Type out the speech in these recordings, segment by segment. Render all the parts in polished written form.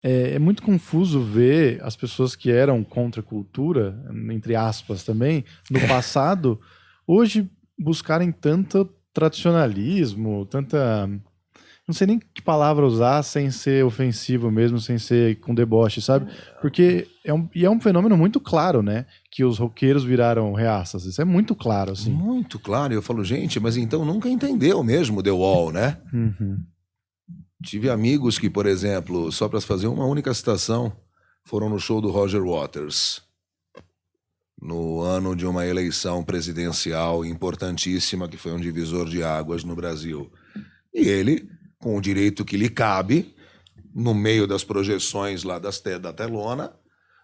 é muito confuso ver as pessoas que eram contra a cultura, entre aspas também, no passado, hoje buscarem tanto tradicionalismo, tanta. Não sei nem que palavra usar sem ser ofensivo mesmo, sem ser com deboche, sabe? Porque é um fenômeno muito claro, né? Que os roqueiros viraram reaças. Isso é muito claro, assim. Muito claro. Eu falo, gente, mas então nunca entendeu mesmo The Wall, né? Uhum. Tive amigos que, por exemplo, só para fazer uma única citação, foram no show do Roger Waters, no ano de uma eleição presidencial importantíssima, que foi um divisor de águas no Brasil. E ele, com o direito que lhe cabe, no meio das projeções lá da telona,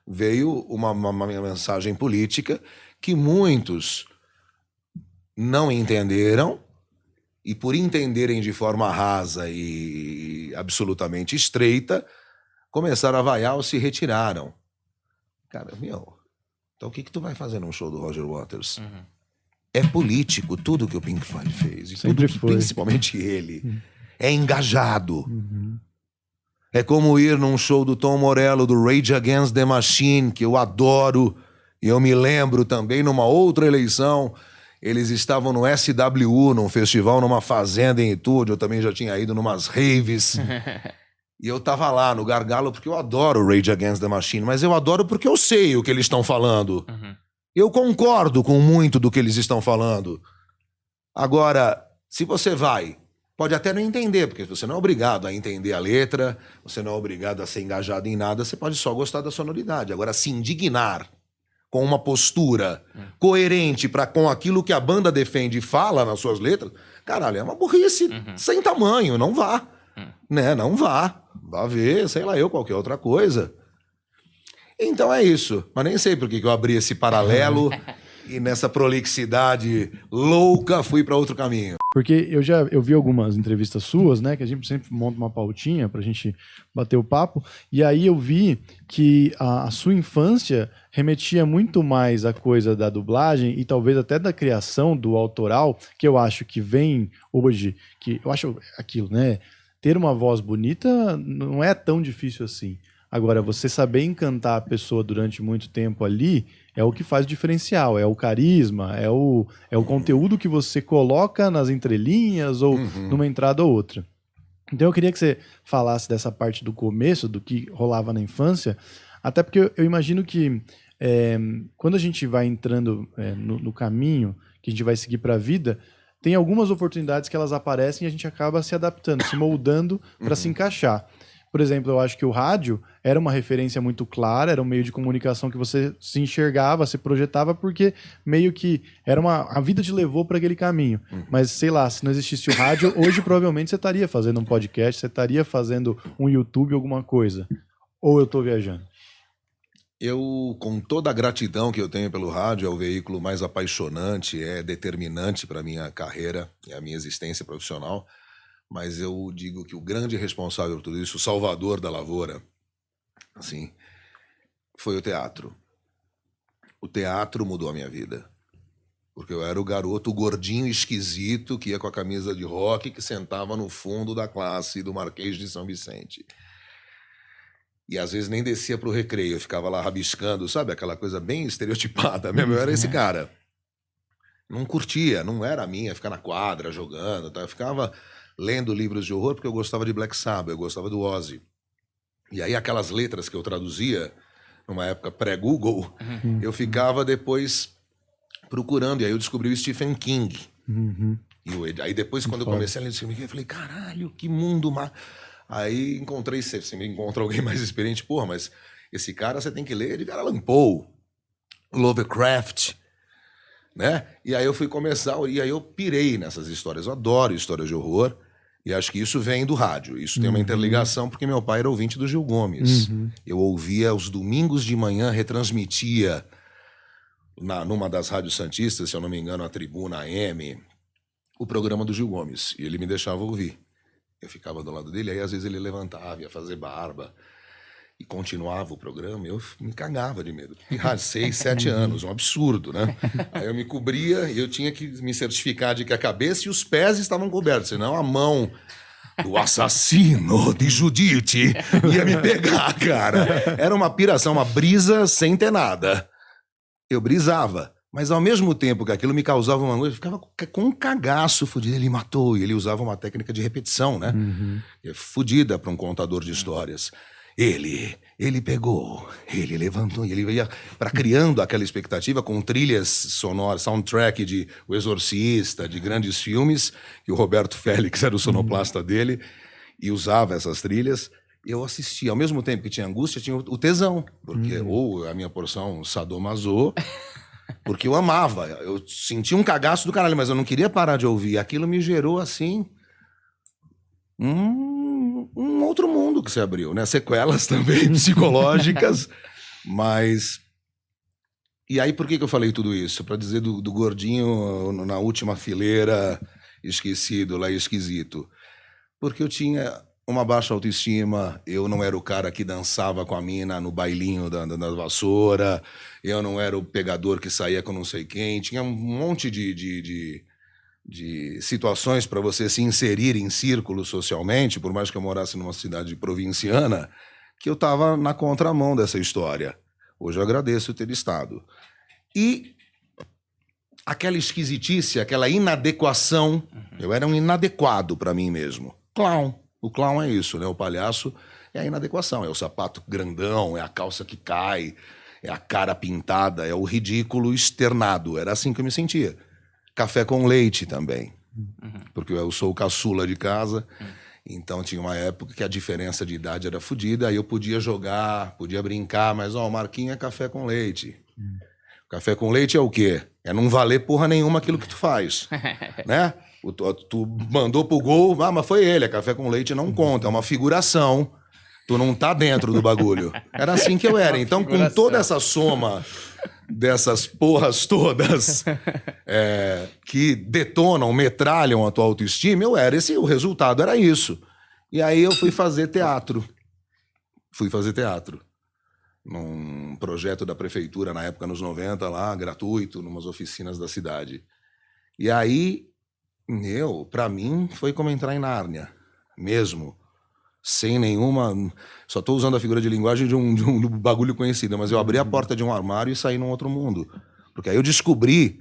veio uma mensagem política que muitos não entenderam, e por entenderem de forma rasa e absolutamente estreita, começaram a vaiar ou se retiraram. Cara, então o que tu vai fazer num show do Roger Waters? Uhum. É político tudo que o Pink Floyd fez. E Sempre tudo que, foi. principalmente ele. É engajado. Uhum. É como ir num show do Tom Morello, do Rage Against the Machine, que eu adoro. E eu me lembro também, numa outra eleição, eles estavam no SWU, num festival, numa fazenda em Itu, onde eu também já tinha ido numas raves. E eu tava lá no gargalo porque eu adoro Rage Against the Machine, mas eu adoro porque eu sei o que eles estão falando. Uhum. Eu concordo com muito do que eles estão falando. Agora, se você vai, pode até não entender, porque você não é obrigado a entender a letra, você não é obrigado a ser engajado em nada, você pode só gostar da sonoridade. Agora, se indignar com uma postura coerente com aquilo que a banda defende e fala nas suas letras, caralho, é uma burrice sem tamanho, não vá. Né? Não vá. Vá ver, sei lá eu, qualquer outra coisa. Então é isso. Mas nem sei por que eu abri esse paralelo e nessa prolixidade louca fui para outro caminho. Porque eu vi algumas entrevistas suas, né? Que a gente sempre monta uma pautinha pra gente bater o papo. E aí eu vi que a sua infância remetia muito mais à coisa da dublagem e talvez até da criação do autoral, que eu acho que vem hoje, que eu acho aquilo, né? Ter uma voz bonita não é tão difícil assim. Agora, você saber encantar a pessoa durante muito tempo ali é o que faz o diferencial, é o carisma, é o conteúdo que você coloca nas entrelinhas ou numa entrada ou outra. Então eu queria que você falasse dessa parte do começo, do que rolava na infância, até porque eu imagino que quando a gente vai entrando no caminho, que a gente vai seguir para a vida, tem algumas oportunidades que elas aparecem e a gente acaba se adaptando, se moldando para se encaixar. Por exemplo, eu acho que o rádio era uma referência muito clara, era um meio de comunicação que você se enxergava, se projetava, porque meio que a vida te levou para aquele caminho. Mas, sei lá, se não existisse o rádio, hoje provavelmente você estaria fazendo um podcast, você estaria fazendo um YouTube, alguma coisa. Ou eu estou viajando? Eu, com toda a gratidão que eu tenho pelo rádio, é o veículo mais apaixonante, é determinante para a minha carreira e a minha existência profissional. Mas eu digo que o grande responsável por tudo isso, o salvador da lavoura, assim, foi o teatro. O teatro mudou a minha vida. Porque eu era o garoto gordinho esquisito que ia com a camisa de rock, que sentava no fundo da classe do Marquês de São Vicente. E às vezes nem descia pro recreio, eu ficava lá rabiscando, sabe? Aquela coisa bem estereotipada mesmo. Eu era esse cara. Não curtia, não era a minha ficar na quadra jogando, tá? Eu ficava lendo livros de horror porque eu gostava de Black Sabbath, eu gostava do Ozzy. E aí aquelas letras que eu traduzia, numa época pré-Google, eu ficava depois procurando, e aí eu descobri o Stephen King. E aí depois, quando eu comecei a ler o Stephen King, eu falei, caralho, que mundo... Aí encontrei, você me encontra alguém mais experiente, porra, mas esse cara você tem que ler de Allan Poe, Lovecraft, né? E aí eu fui começar, e aí eu pirei nessas histórias. Eu adoro histórias de horror, e acho que isso vem do rádio. Isso tem uma interligação, porque meu pai era ouvinte do Gil Gomes. Eu ouvia aos domingos de manhã, retransmitia numa das rádios santistas, se eu não me engano, a Tribuna AM, o programa do Gil Gomes, e ele me deixava ouvir. Eu ficava do lado dele, aí às vezes ele levantava, ia fazer barba e continuava o programa, eu me cagava de medo. E 6, 7 anos, um absurdo, né? Aí eu me cobria e eu tinha que me certificar de que a cabeça e os pés estavam cobertos, senão a mão O assassino de Judite ia me pegar, cara. Era uma piração, uma brisa sem ter nada. Eu brisava. Mas ao mesmo tempo que aquilo me causava uma angústia, eu ficava com um cagaço fudido. Ele matou, e ele usava uma técnica de repetição, né? É fudida para um contador de histórias. Ele pegou, ele levantou, e ele ia criando aquela expectativa com trilhas sonoras, soundtrack de O Exorcista, de grandes filmes, que o Roberto Félix era o sonoplasta dele, e usava essas trilhas. Eu assistia, ao mesmo tempo que tinha angústia, tinha o tesão, porque ou a minha porção sadomaso, porque eu amava, eu sentia um cagaço do caralho, mas eu não queria parar de ouvir. Aquilo me gerou, assim, um outro mundo que se abriu, né? Sequelas também psicológicas, mas... E aí, por que eu falei tudo isso? Para dizer do gordinho na última fileira, esquecido, lá esquisito. Porque eu tinha uma baixa autoestima, eu não era o cara que dançava com a mina no bailinho da vassoura, eu não era o pegador que saía com não sei quem, tinha um monte de situações para você se inserir em círculos socialmente, por mais que eu morasse numa cidade provinciana, que eu estava na contramão dessa história. Hoje eu agradeço ter estado. E aquela esquisitice, aquela inadequação, eu era um inadequado para mim mesmo. Clown. O clown é isso, né? O palhaço é a inadequação, é o sapato grandão, é a calça que cai, é a cara pintada, é o ridículo externado. Era assim que eu me sentia. Café com leite também, porque eu sou o caçula de casa, então tinha uma época que a diferença de idade era fodida, aí eu podia jogar, podia brincar, mas o Marquinhos é café com leite. Café com leite é o quê? É não valer porra nenhuma aquilo que tu faz, né? Tu mandou pro gol, mas foi ele, café com leite não conta, é uma figuração, tu não tá dentro do bagulho. Era assim que eu era, então com toda essa soma dessas porras todas que detonam, metralham a tua autoestima, o resultado era isso. E aí eu fui fazer teatro. Num projeto da prefeitura, na época, nos 90, lá, gratuito, numas oficinas da cidade. E aí, pra mim, foi como entrar em Nárnia, mesmo. Sem nenhuma... Só estou usando a figura de linguagem de um bagulho conhecido, mas eu abri a porta de um armário e saí num outro mundo. Porque aí eu descobri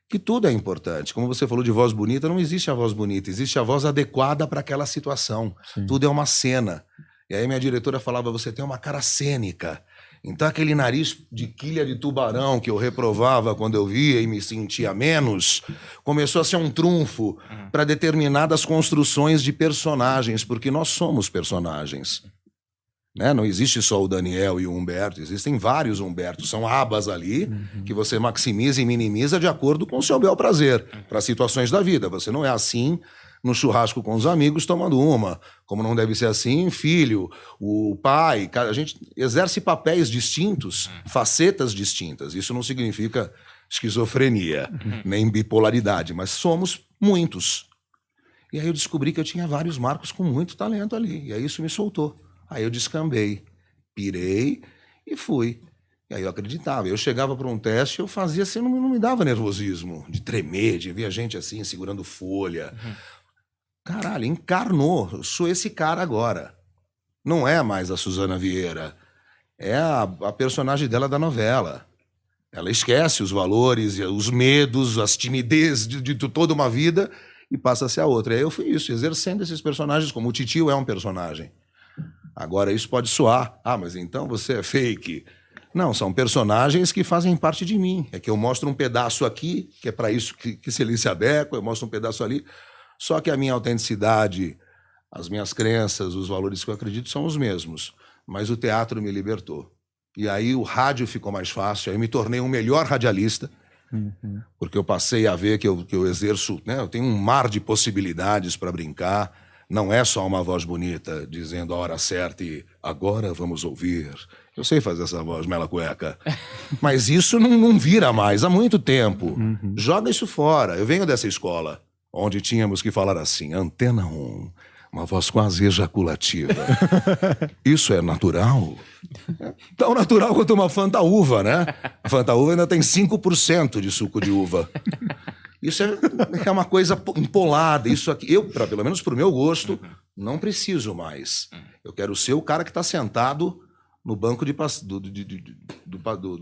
que tudo é importante. Como você falou de voz bonita, não existe a voz bonita, existe a voz adequada para aquela situação. Sim. Tudo é uma cena. E aí minha diretora falava, você tem uma cara cênica. Então aquele nariz de quilha de tubarão que eu reprovava quando eu via e me sentia menos, começou a ser um trunfo para determinadas construções de personagens, porque nós somos personagens. Né? Não existe só o Daniel e o Humberto, existem vários Humbertos, são abas ali que você maximiza e minimiza de acordo com o seu bel prazer, para situações da vida. Você não é assim no churrasco com os amigos tomando uma, como não deve ser assim, filho, o pai, a gente exerce papéis distintos, facetas distintas. Isso não significa esquizofrenia, nem bipolaridade, mas somos muitos. E aí eu descobri que eu tinha vários Marcos com muito talento ali, e aí isso me soltou. Aí eu descambei, pirei e fui. E aí eu acreditava. Eu chegava para um teste, eu fazia assim, não me dava nervosismo, de tremer, de ver a gente assim, segurando folha. Caralho, encarnou. Eu sou esse cara agora. Não é mais a Suzana Vieira. É a personagem dela da novela. Ela esquece os valores, os medos, as timidez de toda uma vida e passa a ser a outra. E aí eu fui isso, exercendo esses personagens, como o Titio é um personagem. Agora isso pode soar. Ah, mas então você é fake. Não, são personagens que fazem parte de mim. É que eu mostro um pedaço aqui, que é para isso que ele se adequa, eu mostro um pedaço ali. Só que a minha autenticidade, as minhas crenças, os valores que eu acredito são os mesmos. Mas o teatro me libertou. E aí o rádio ficou mais fácil, aí eu me tornei um melhor radialista, porque eu passei a ver que eu exerço, né, eu tenho um mar de possibilidades para brincar. Não é só uma voz bonita dizendo a hora certa e agora vamos ouvir. Eu sei fazer essa voz, mela cueca. Mas isso não vira mais há muito tempo. Joga isso fora. Eu venho dessa escola, onde tínhamos que falar assim, Antena 1, uma voz quase ejaculativa. Isso é natural? Tão natural quanto uma Fanta-uva, né? A Fanta-uva ainda tem 5% de suco de uva. Isso é uma coisa empolada. Isso aqui, pelo menos pro meu gosto, Não preciso mais. Eu quero ser o cara que está sentado no banco do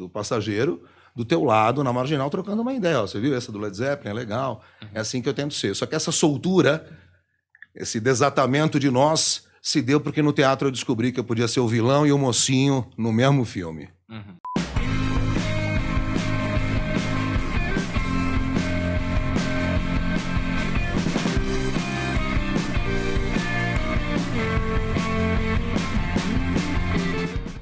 passageiro, do teu lado, na marginal, trocando uma ideia. Ó, você viu essa do Led Zeppelin? É legal. É assim que eu tento ser. Só que essa soltura, esse desatamento de nós, se deu porque no teatro eu descobri que eu podia ser o vilão e o mocinho no mesmo filme.